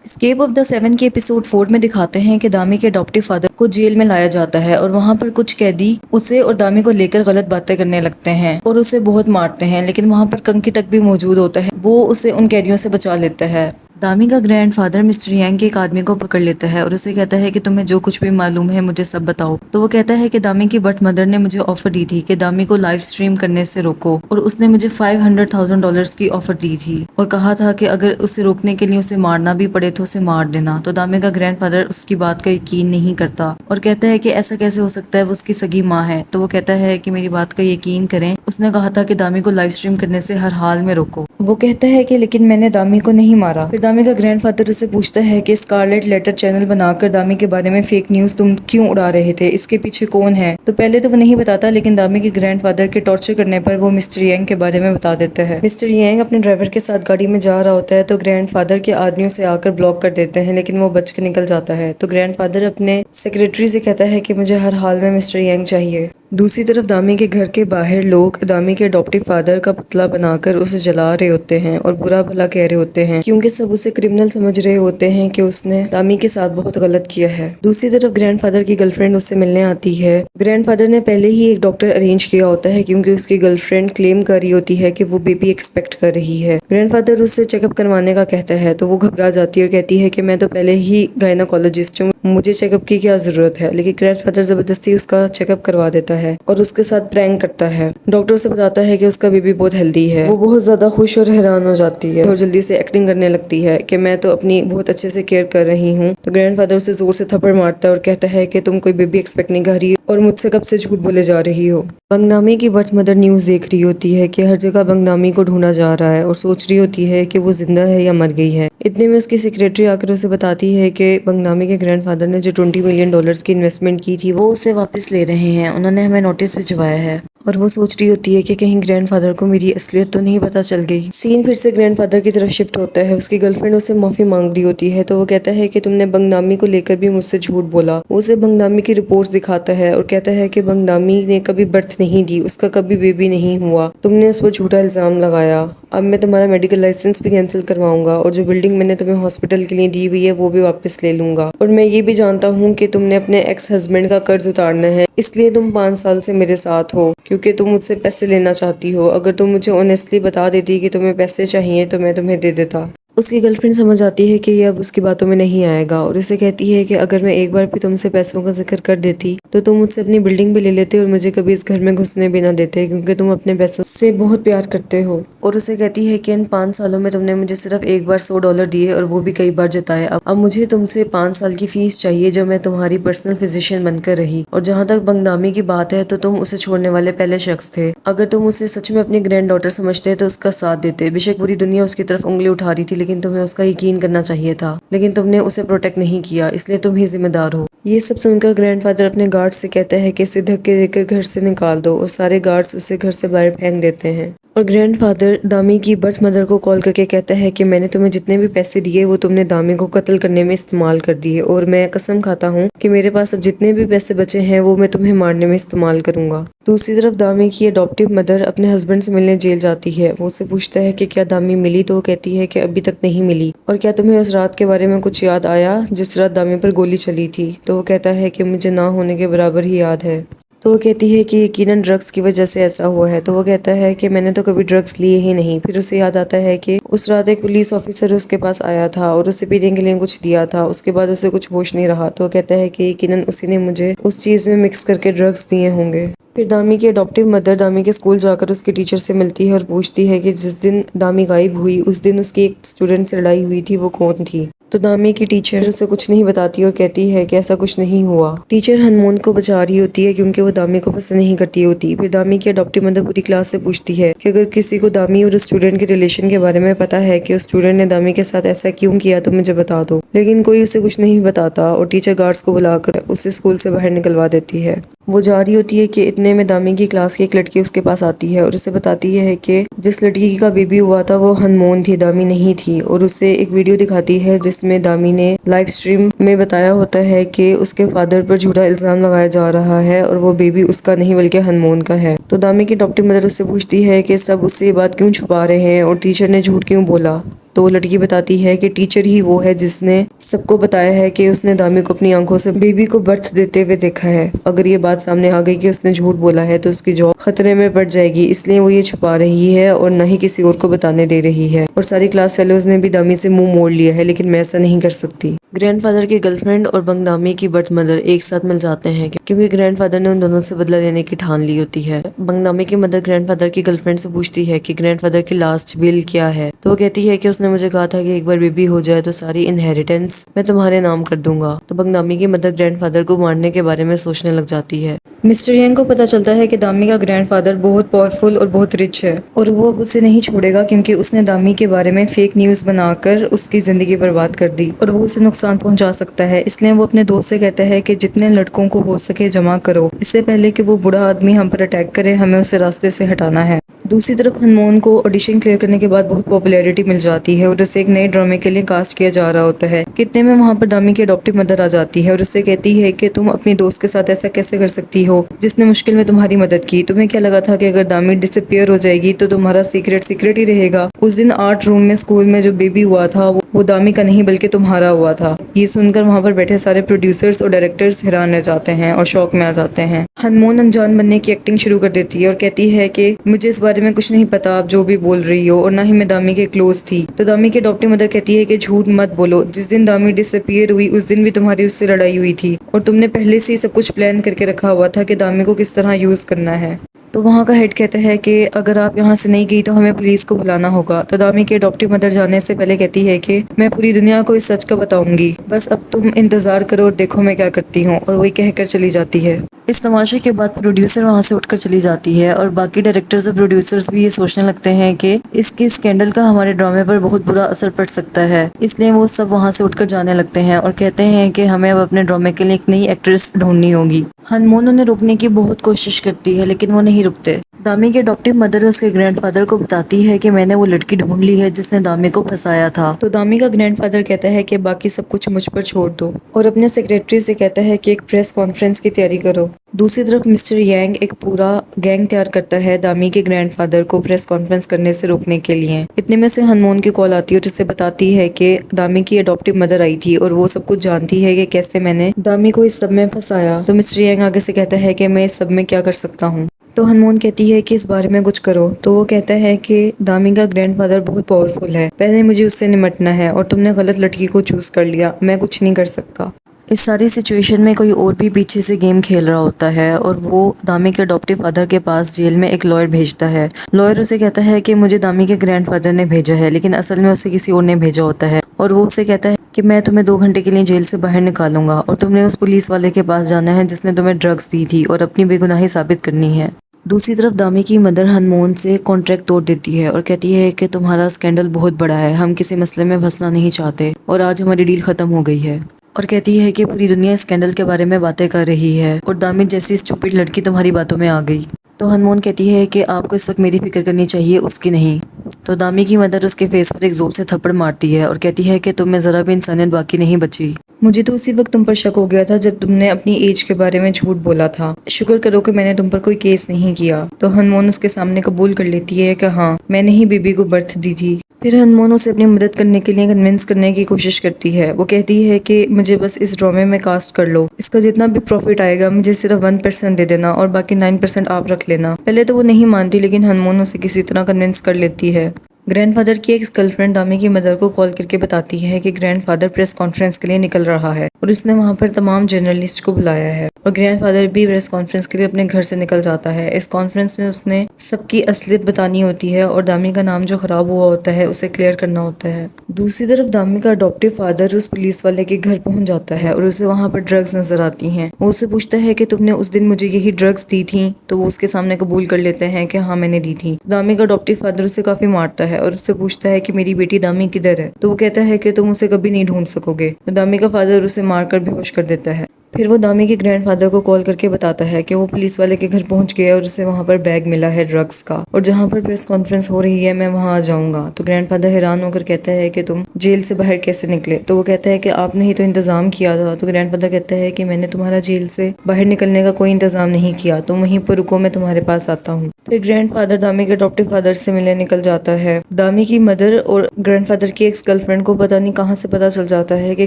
Escape of the seven के episode 4 में दिखाते हैं कि दामी के अडॉप्टिव फादर को जेल में लाया जाता है और वहाँ पर कुछ कैदी उसे और दामी को लेकर गलत बातें करने लगते हैं और उसे बहुत मारते हैं। लेकिन वहाँ पर कंकी तक भी मौजूद होता है, वो उसे उन कैदियों से बचा लेता है। दामी का ग्रैंडफादर मिस्टर यांग के एक आदमी को पकड़ लेता है और उसे कहता है कि तुम्हें जो कुछ भी मालूम है मुझे सब बताओ। तो वो कहता है कि दामी की बर्थ मदर ने मुझे ऑफर दी थी कि दामी को लाइव स्ट्रीम करने से रोको, और उसने मुझे $500,000 की ऑफर दी थी और कहा था कि अगर उसे रोकने के लिए उसे मारना भी पड़े तो उसे मार देना। तो दामी का ग्रैंडफादर उसकी बात का यकीन नहीं करता और कहता है कि ऐसा कैसे हो सकता है, वो उसकी सगी माँ है। तो वो कहता है कि मेरी बात का यकीन करें, उसने कहा था कि दामी को लाइव स्ट्रीम करने से हर हाल में रोको। वो कहता है कि लेकिन मैंने दामी को नहीं मारा। फिर दामी का ग्रैंडफादर उससे पूछता है कि स्कारलेट लेटर चैनल बनाकर दामी के बारे में फेक न्यूज तुम क्यों उड़ा रहे थे, इसके पीछे कौन है। तो पहले तो वो नहीं बताता, लेकिन दामी के ग्रैंडफादर के टॉर्चर करने पर वो मिस्टर यांग के बारे में बता देता है। मिस्टर यांग अपने ड्राइवर के साथ गाड़ी में जा रहा होता है तो ग्रैंडफादर के आदमियों से आकर ब्लॉक कर देते हैं, लेकिन वो बच के निकल जाता है। तो ग्रैंडफादर अपने सेक्रेटरी से कहता है कि मुझे हर हाल में मिस्टर यांग चाहिए। दूसरी तरफ दामी के घर के बाहर लोग दामी के अडॉप्टिव फादर का पुतला बनाकर उसे जला रहे होते हैं और बुरा भला कह रहे होते हैं, क्योंकि सब उसे क्रिमिनल समझ रहे होते हैं कि उसने दामी के साथ बहुत गलत किया है। दूसरी तरफ ग्रैंडफादर की गर्लफ्रेंड उससे मिलने आती है। ग्रैंडफादर ने पहले ही एक डॉक्टर अरेंज किया होता है, क्योंकि उसकी गर्लफ्रेंड क्लेम कर रही होती है कि वो बेबी एक्सपेक्ट कर रही है। ग्रैंडफादर उससे चेकअप करवाने का कहता है तो वो घबरा जाती है और कहती है कि मैं तो पहले ही गायनोकोलॉजिस्ट हूँ, मुझे चेकअप की क्या जरूरत है। लेकिन ग्रैंडफादर जबरदस्ती उसका चेकअप करवा देता है और उसके साथ प्रैंक करता है। डॉक्टर से बताता है कि उसका बेबी बहुत हेल्दी है। वो बहुत ज्यादा खुश और हैरान हो जाती है और जल्दी से एक्टिंग करने लगती है कि मैं तो अपनी बहुत अच्छे से केयर कर रही हूँ। तो ग्रैंडफादर उसे जोर से थप्पड़ मारता है और कहता है कि तुम कोई बेबी एक्सपेक्ट नहीं कर रही और मुझसे कब से झूठ बोले जा रही हो। बंगनामी की बर्थ मदर न्यूज देख रही होती है कि हर जगह बंगनामी को ढूंढा जा रहा है और सोच रही होती है कि वो जिंदा है या मर गई है। इतने में उसकी सेक्रेटरी आकर उसे बताती है कि बंगनामी के ग्रैंडफादर ने जो $20 मिलियन की इन्वेस्टमेंट की थी वो उसे वापस ले रहे हैं, उन्होंने हमें नोटिस भिजवाया है। और वो सोच रही होती है कि कहीं ग्रैंडफादर को मेरी असलियत तो नहीं पता चल गई। सीन फिर से ग्रैंडफादर की तरफ शिफ्ट होता है। उसकी गर्लफ्रेंड उससे माफी मांग रही होती है तो वो कहता है कि तुमने बंगनामी को लेकर भी मुझसे झूठ बोला। वो उसे बंगनामी की रिपोर्ट्स दिखाता है और कहता है कि बंगनामी ने कभी बर्थ नहीं दी, उसका कभी बेबी नहीं हुआ, तुमने उस पर झूठा इल्जाम लगाया। अब मैं तुम्हारा मेडिकल लाइसेंस भी कैंसिल करवाऊंगा और जो बिल्डिंग मैंने तुम्हें हॉस्पिटल के लिए दी हुई है वो भी वापस ले लूंगा। और मैं ये भी जानता हूँ कि तुमने अपने एक्स हस्बैंड का कर्ज उतारना है, इसलिए तुम 5 साल से मेरे साथ हो, क्योंकि तुम मुझसे पैसे लेना चाहती हो। अगर तुम मुझे ऑनेस्टली बता देती कि तुम्हें पैसे चाहिए तो मैं तुम्हें दे देता। उसकी गर्लफ्रेंड समझ आती है कि ये अब उसकी बातों में नहीं आएगा और उसे कहती है कि अगर मैं एक बार भी तुमसे पैसों का जिक्र कर देती तो तुम मुझसे अपनी बिल्डिंग भी ले लेते और मुझे कभी इस घर में घुसने भी ना देते, क्योंकि तुम अपने पैसों से बहुत प्यार करते हो। और उसे कहती है कि इन 5 सालों में तुमने मुझे सिर्फ एक बार $100 दिए और वो भी कई बार जताए। अब मुझे तुमसे 5 साल की फीस चाहिए जो मैं तुम्हारी पर्सनल फिजिशियन बनकर रही। और जहाँ तक बंगनामी की बात है तो तुम उसे छोड़ने वाले पहले शख्स थे। अगर तुम उसे सच में अपनी ग्रैंड डॉटर समझते तो उसका साथ देते। बेशक पूरी दुनिया उसकी तरफ उंगली उठा रही थी, लेकिन तुम्हें उसका यकीन करना चाहिए था। लेकिन तुमने उसे प्रोटेक्ट नहीं किया, इसलिए तुम ही जिम्मेदार हो। ये सब सुनकर ग्रैंडफादर अपने गार्ड से कहता है कि इसे धक्के देकर घर से निकाल दो और सारे गार्ड्स उसे घर से बाहर फेंक देते हैं। और ग्रैंडफादर दामी की बर्थ मदर को कॉल करके कहता है कि मैंने तुम्हें जितने भी पैसे दिए वो तुमने दामी को कत्ल करने में इस्तेमाल कर दिए और मैं कसम खाता हूँ कि मेरे पास अब जितने भी पैसे बचे हैं वो मैं तुम्हें मारने में इस्तेमाल करूंगा। दूसरी तरफ दामी की अडॉप्टिव मदर अपने हस्बैंड से मिलने जेल जाती है। वो उससे पूछता है कि क्या दामी मिली, तो वो कहती है कि अभी तक नहीं मिली। और क्या तुम्हें उस रात के बारे में कुछ याद आया जिस रात दामी पर गोली चली थी। तो वो कहता है कि मुझे ना होने के बराबर ही याद है। तो वो कहती है कि यकीनन ड्रग्स की वजह से ऐसा हुआ है। तो वो कहता है कि मैंने तो कभी ड्रग्स लिए ही नहीं। फिर उसे याद आता है कि उस रात एक पुलिस ऑफिसर उसके पास आया था और उसे पीने के लिए कुछ दिया था, उसके बाद उसे कुछ होश नहीं रहा। तो वो कहता है कि यकीनन उसी ने मुझे उस चीज में मिक्स करके ड्रग्स दिए होंगे। फिर दामी की अडॉप्टिव मदर दामी के स्कूल जाकर उसके टीचर से मिलती है और पूछती है कि जिस दिन दामी गायब हुई उस दिन उसकी एक स्टूडेंट से लड़ाई हुई थी, वो कौन थी। तो दामी की टीचर उसे कुछ नहीं बताती और कहती है कि ऐसा कुछ नहीं हुआ। टीचर हनमून को बचा रही होती है क्योंकि वो दामी को पसंद नहीं करती होती। फिर दामी की अडॉप्टिव मदर पूरी क्लास से पूछती है कि अगर किसी को दामी और स्टूडेंट के रिलेशन के बारे में पता है कि उस स्टूडेंट ने दामी के साथ ऐसा क्यों किया तो मुझे बता दो। लेकिन कोई उसे कुछ नहीं बताता और टीचर गार्ड्स को बुलाकर उसे स्कूल से बाहर निकलवा देती है। वो जा रही होती है कि इतने में दामी की क्लास की एक लड़की उसके पास आती है और उसे बताती है कि जिस लड़की का बेबी हुआ था वो हनमोन थी, दामी नहीं थी। और उसे एक वीडियो दिखाती है जिसमें दामी ने लाइव स्ट्रीम में बताया होता है कि उसके फादर पर झूठा इल्जाम लगाया जा रहा है और वो बेबी उसका नहीं बल्कि हनमोन का है। तो दामी की अडॉप्टिव मदर उससे पूछती है कि सब उससे ये बात क्यों छुपा रहे हैं और टीचर ने झूठ क्यों बोला। तो वो लड़की बताती है कि टीचर ही वो है जिसने सबको बताया है कि उसने दामी को अपनी आंखों से बेबी को बर्थ देते हुए देखा है। अगर ये बात सामने आ गई कि उसने झूठ बोला है तो उसकी जॉब खतरे में पड़ जाएगी, इसलिए वो ये छुपा रही है और न ही किसी और को बताने दे रही है। और सारी क्लास फेलोज ने भी दामी से मुंह मोड़ लिया है, लेकिन मैं ऐसा नहीं कर सकती। ग्रैंडफादर की गर्लफ्रेंड और बंगदामी की बर्थ मदर एक साथ मिल जाते हैं क्योंकि ग्रैंडफादर ने उन दोनों से बदला लेने की ठान ली होती है। बंगदामी की मदर ग्रैंडफादर की गर्लफ्रेंड से पूछती है कि ग्रैंडफादर की लास्ट विल क्या है, तो वो कहती है कि उसने मुझे कहा था कि एक बार बेबी हो जाए तो सारी इनहेरिटेंस मैं तुम्हारे नाम कर दूंगा। तो बंगदामी की मदर ग्रैंडफादर को मारने के बारे में सोचने लग जाती है। मिस्टर यंग को पता चलता है कि दामी का ग्रैंडफादर बहुत पावरफुल और बहुत रिच है और वो अब उसे नहीं छोड़ेगा क्योंकि उसने दामी के बारे में फेक न्यूज बनाकर उसकी जिंदगी बर्बाद कर दी और वो उसे नुकसान पहुंचा सकता है। इसलिए वो अपने दोस्त से कहता है कि जितने लड़कों को हो सके जमा करो, इससे पहले कि वो बुरा आदमी हम पर अटैक करे, हमें उसे रास्ते से हटाना है। दूसरी तरफ हनमोन को ऑडिशन क्लियर करने के बाद बहुत पॉपुलैरिटी मिल जाती है और उसे एक नए ड्रामे के लिए कास्ट किया जा रहा होता है। कितने में वहाँ पर दामी की अडॉप्टिव मदर आ जाती है और उससे कहती है कि तुम अपनी दोस्त के साथ ऐसा कैसे कर सकती हो जिसने मुश्किल में तुम्हारी मदद की। तुम्हें क्या लगा था कि अगर दामी डिसअपियर हो जाएगी तो तुम्हारा सीक्रेट सीक्रेट ही रहेगा। उस दिन आर्ट रूम में स्कूल में जो बेबी हुआ था वो दामी का नहीं बल्कि तुम्हारा हुआ था। ये सुनकर वहाँ पर बैठे सारे प्रोड्यूसर्स और डायरेक्टर्स हैरान रह जाते हैं और शौक में आ जाते हैं। हनमोन अनजान बनने की एक्टिंग शुरू कर देती है और कहती है कि मुझे इस बारे में कुछ नहीं पता, आप जो भी बोल रही हो, और ना ही मैं दामी के क्लोज थी। तो दामी की अडॉप्टिव मदर कहती है कि झूठ मत बोलो, जिस दिन दामी डिसअपियर हुई उस दिन भी तुम्हारी उससे लड़ाई हुई थी और तुमने पहले से ही सब कुछ प्लान करके रखा हुआ था कि दामी को किस तरह यूज करना है। तो वहाँ का हेड कहता है कि अगर आप यहाँ से नहीं गई तो हमें पुलिस को बुलाना होगा। तो दामी की अडॉप्टिव मदर जाने से पहले कहती है कि मैं पूरी दुनिया को इस सच का बताऊंगी, बस अब तुम इंतजार करो और देखो मैं क्या करती हूँ। और वही कहकर चली जाती है। इस तमाशे के बाद प्रोड्यूसर वहाँ से उठकर चली जाती है और बाकी डायरेक्टर्स और प्रोड्यूसर्स भी ये सोचने लगते हैं कि इसके स्कैंडल का हमारे ड्रामे पर बहुत बुरा असर पड़ सकता है। इसलिए वो सब वहाँ से उठकर जाने लगते हैं और कहते हैं कि हमें अब अपने ड्रामे के लिए एक नई एक्ट्रेस ढूंढनी होगी। हनमोन उन्हें रोकने की बहुत कोशिश करती है लेकिन वो नहीं रुकते। दामी की अडॉप्टिव मदर उसके ग्रैंडफादर को बताती है कि मैंने वो लड़की ढूंढ ली है जिसने दामी को फंसाया था। तो दामी का ग्रैंडफादर कहता है कि बाकी सब कुछ मुझ पर छोड़ दो और अपने सेक्रेटरी से कहता है कि एक प्रेस कॉन्फ्रेंस की तैयारी करो। दूसरी तरफ मिस्टर यांग एक पूरा गैंग तैयार करता है दामी के ग्रैंडफादर को प्रेस कॉन्फ्रेंस करने से रोकने के लिए। इतने में से हनमोन की कॉल आती है और उसे बताती है कि दामी की अडॉप्टिव मदर आई थी और वो सब कुछ जानती है कि कैसे मैंने दामी को इस सब में फंसाया। तो मिस्टर यांग आगे से कहता है कि मैं इस सब में क्या कर सकता हूँ। तो हनमोन कहती है कि इस बारे में कुछ करो। तो वो कहता है कि दामी का ग्रैंडफादर बहुत पावरफुल है, पहले मुझे उससे निपटना है और तुमने गलत लड़की को चूज कर लिया, मैं कुछ नहीं कर सकता। इस सारी सिचुएशन में कोई और भी पीछे से गेम खेल रहा होता है और वो दामी के अडॉप्टिव फादर के पास जेल में एक लॉयर भेजता है। लॉयर उसे कहता है कि मुझे दामी के ग्रैंडफादर ने भेजा है, लेकिन असल में उसे किसी और ने भेजा होता है और वो उसे कहता है कि मैं तुम्हें 2 घंटे के लिए जेल से बाहर निकालूंगा और तुमने उस पुलिस वाले के पास जाना है जिसने तुम्हें ड्रग्स दी थी और अपनी बेगुनाही साबित करनी है। दूसरी तरफ दामी की मदर हनमोन से कॉन्ट्रैक्ट तोड़ देती है और कहती है कि तुम्हारा स्कैंडल बहुत बड़ा है, हम किसी मसले में फंसना नहीं चाहते और आज हमारी डील खत्म हो गई है। और कहती है कि पूरी दुनिया स्कैंडल के बारे में बातें कर रही है और दामी जैसी स्टूपिड लड़की तुम्हारी बातों में आ गई। तो हनमोन कहती है कि आपको इस वक्त मेरी फिक्र करनी चाहिए, उसकी नहीं। तो दामी की मदर उसके फेस पर एक जोर से थप्पड़ मारती है और कहती है कि तुम में जरा भी इंसानियत बाकी नहीं बची। मुझे तो उसी वक्त तुम पर शक हो गया था जब तुमने अपनी एज के बारे में झूठ बोला था। शुक्र करो कि मैंने तुम पर कोई केस नहीं किया। तो हनमोन उसके सामने कबूल कर लेती है कि हाँ, मैंने ही बेबी को बर्थ दी थी। फिर हनमोन उसे अपनी मदद करने के लिए कन्विंस करने की कोशिश करती है। वो कहती है कि मुझे बस इस ड्रामे में कास्ट कर लो, इसका जितना भी प्रॉफिट आएगा मुझे सिर्फ 1% दे देना और बाकी 9% आप रख लेना। पहले तो वो नहीं मानती लेकिन हनमोन उसे किसी तरह कन्विंस कर लेती है। ग्रैंडफादर की एक्स गर्लफ्रेंड दामी की मदर को कॉल करके बताती है कि ग्रैंडफादर प्रेस कॉन्फ्रेंस के लिए निकल रहा है और उसने वहां पर तमाम जर्नलिस्ट को बुलाया है और ग्रैंडफादर भी प्रेस कॉन्फ्रेंस के लिए अपने घर से निकल जाता है। इस कॉन्फ्रेंस में उसने सबकी असलियत बतानी होती है और दामी का नाम जो खराब हुआ होता है उसे क्लियर करना होता है। दूसरी तरफ दामी का अडॉप्टिव फादर उस पुलिस वाले के घर पहुंच जाता है और उसे वहां पर ड्रग्स नजर आती हैं। वो उससे पूछता है कि तुमने उस दिन मुझे यही ड्रग्स दी थी। तो वो उसके सामने कबूल कर लेते हैं कि हाँ मैंने दी थी। दामी का अडॉप्टिव फादर उसे काफी मारता है और उससे पूछता है कि मेरी बेटी दामी किधर है। तो वो कहता है कि तुम उसे कभी नहीं ढूंढ सकोगे। तो दामी का फादर उसे मारकर बेहोश कर देता है। फिर वो दामी के ग्रैंडफादर को कॉल करके बताता है कि वो पुलिस वाले के घर पहुंच गया और उसे वहां पर बैग मिला है ड्रग्स का, और जहां पर प्रेस कॉन्फ्रेंस हो रही है मैं वहां आ जाऊंगा। तो ग्रैंडफादर हैरान होकर कहता है कि तुम जेल से बाहर कैसे निकले? तो वो कहता है कि आपने ही तो इंतजाम किया था। तो ग्रैंडफादर कहता है कि मैंने तुम्हारा जेल से बाहर निकलने का कोई इंतजाम नहीं किया, तुम वहीं पर रुको, मैं तुम्हारे पास आता हूँ। फिर ग्रैंडफादर दामी के अडॉप्टिव फादर से मिलने निकल जाता है। दामी की मदर और ग्रैंडफादर की एक्स गर्लफ्रेंड को पता नहीं कहाँ से पता चल जाता है कि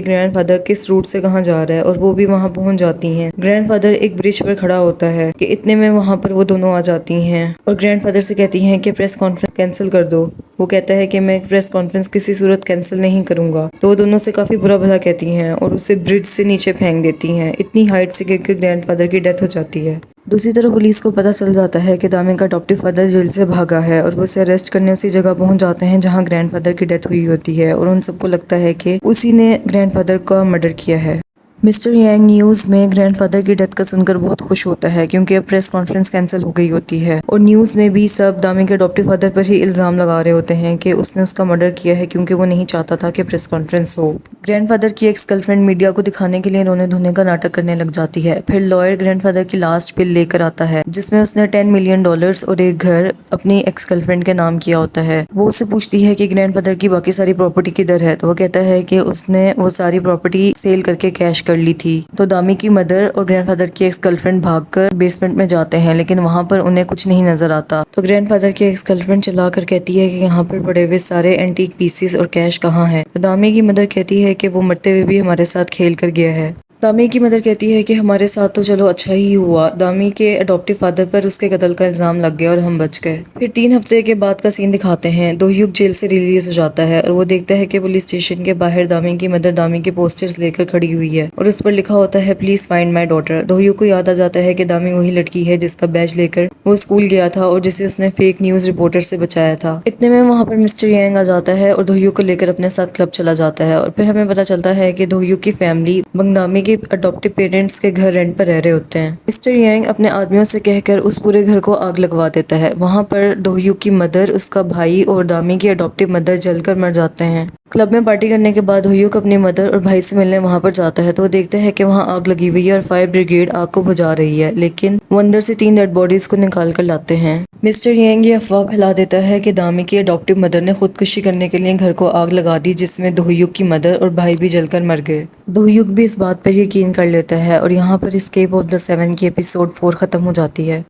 ग्रैंडफादर किस रूट से कहाँ जा रहा है, और वो भी वहाँ पहुंच जाती हैं। ग्रैंडफादर एक ब्रिज पर खड़ा होता है कि इतने में वहाँ पर वो दोनों आ जाती हैं और ग्रैंडफादर से कहती हैं कि प्रेस कॉन्फ्रेंस कैंसिल कर दो। वो कहता है कि मैं प्रेस कॉन्फ्रेंस किसी सूरत कैंसिल नहीं करूंगा। तो वो दोनों से काफी बुरा भला कहती हैं और उसे ब्रिज से नीचे फेंक देती हैं। इतनी हाइट से गिर के ग्रैंडफादर की डेथ हो जाती है। दूसरी तरफ पुलिस को पता चल जाता है कि दामी का अडॉप्टिव फादर जेल से भागा है और वो उसे अरेस्ट करने उसी जगह पहुंच जाते हैं जहां ग्रैंडफादर की डेथ हुई होती है, और उन सबको लगता है कि उसी ने ग्रैंडफादर का मर्डर किया है। मिस्टर यांग न्यूज़ में ग्रैंडफादर की डेथ का सुनकर बहुत खुश होता है क्योंकि अब प्रेस कॉन्फ्रेंस कैंसिल हो गई होती है, और न्यूज़ में भी सब दामी के अडॉप्टिव फादर पर ही इल्ज़ाम लगा रहे होते हैं कि उसने उसका मर्डर किया है क्योंकि वो नहीं चाहता था कि प्रेस कॉन्फ्रेंस हो। ग्रैंडफादर की एक्स गर्लफ्रेंड मीडिया को दिखाने के लिए रोने धोने का नाटक करने लग जाती है। फिर लॉयर ग्रैंडफादर की लास्ट बिल लेकर आता है जिसमें उसने $10 मिलियन और एक घर अपनी एक्स गर्लफ्रेंड के नाम किया होता है। वो उससे पूछती है कि ग्रैंडफादर की बाकी सारी प्रॉपर्टी किधर है, तो वो कहता है कि उसने वो सारी प्रॉपर्टी सेल करके कैश कर ली थी। तो दामी की मदर और ग्रैंडफादर की एक्स गर्लफ्रेंड भागकर बेसमेंट में जाते हैं, लेकिन वहां पर उन्हें कुछ नहीं नजर आता। तो ग्रैंडफादर की एक्स गर्लफ्रेंड चिल्लाकर कहती है कि यहाँ पर पड़े हुए सारे एंटीक पीसेस और कैश कहाँ है। तो दामी की मदर कहती है कि वो मरते हुए भी हमारे साथ खेल कर गया है। दामी की मदर कहती है कि हमारे साथ तो चलो अच्छा ही हुआ, दामी के अडॉप्टिव फादर पर उसके कत्ल का इल्जाम लग गया और हम बच गए। फिर 3 हफ्ते के बाद का सीन दिखाते हैं। दोह्युक जेल से रिलीज हो जाता है और वो देखता है कि पुलिस स्टेशन के बाहर दामी की मदर दामी के पोस्टर्स लेकर खड़ी हुई है और उस पर लिखा होता है प्लीज फाइंड माई डॉटर। दोह्युक को याद आ जाता है कि दामी वही लड़की है जिसका बैज लेकर वो स्कूल गया था और जिसे उसने फेक न्यूज रिपोर्टर से बचाया था। इतने में वहाँ पर मिस्टर यांग आ जाता है और दोह्युक को लेकर अपने साथ क्लब चला जाता है, और फिर हमें पता चलता है कि दोह्युक की फैमिली बंगदामी के अडॉप्टिव पेरेंट्स के घर रेंट पर रह रहे होते हैं। मिस्टर यांग अपने आदमियों से कहकर उस पूरे घर को आग लगवा देता है। वहाँ पर दोह्युक की मदर, उसका भाई और दामी की अडॉप्टिव मदर जलकर मर जाते हैं। क्लब में पार्टी करने के बाद दोह्युक अपनी मदर और भाई से मिलने वहाँ पर जाता है तो वो देखता है कि वहाँ आग लगी हुई है और फायर ब्रिगेड आग को बुझा रही है, लेकिन वो अंदर से 3 डेड बॉडीज को निकाल कर लाते हैं। मिस्टर यांग ये अफवाह फैला देता है कि दामी की अडॉप्टिव मदर ने खुदकुशी करने के लिए घर को आग लगा दी, जिसमें दोह्युक की मदर और भाई भी जलकर मर गए। दोह्युक भी इस बात पर यकीन कर लेता है और यहाँ पर एस्केप ऑफ द 7 की एपिसोड 4 खत्म हो जाती है।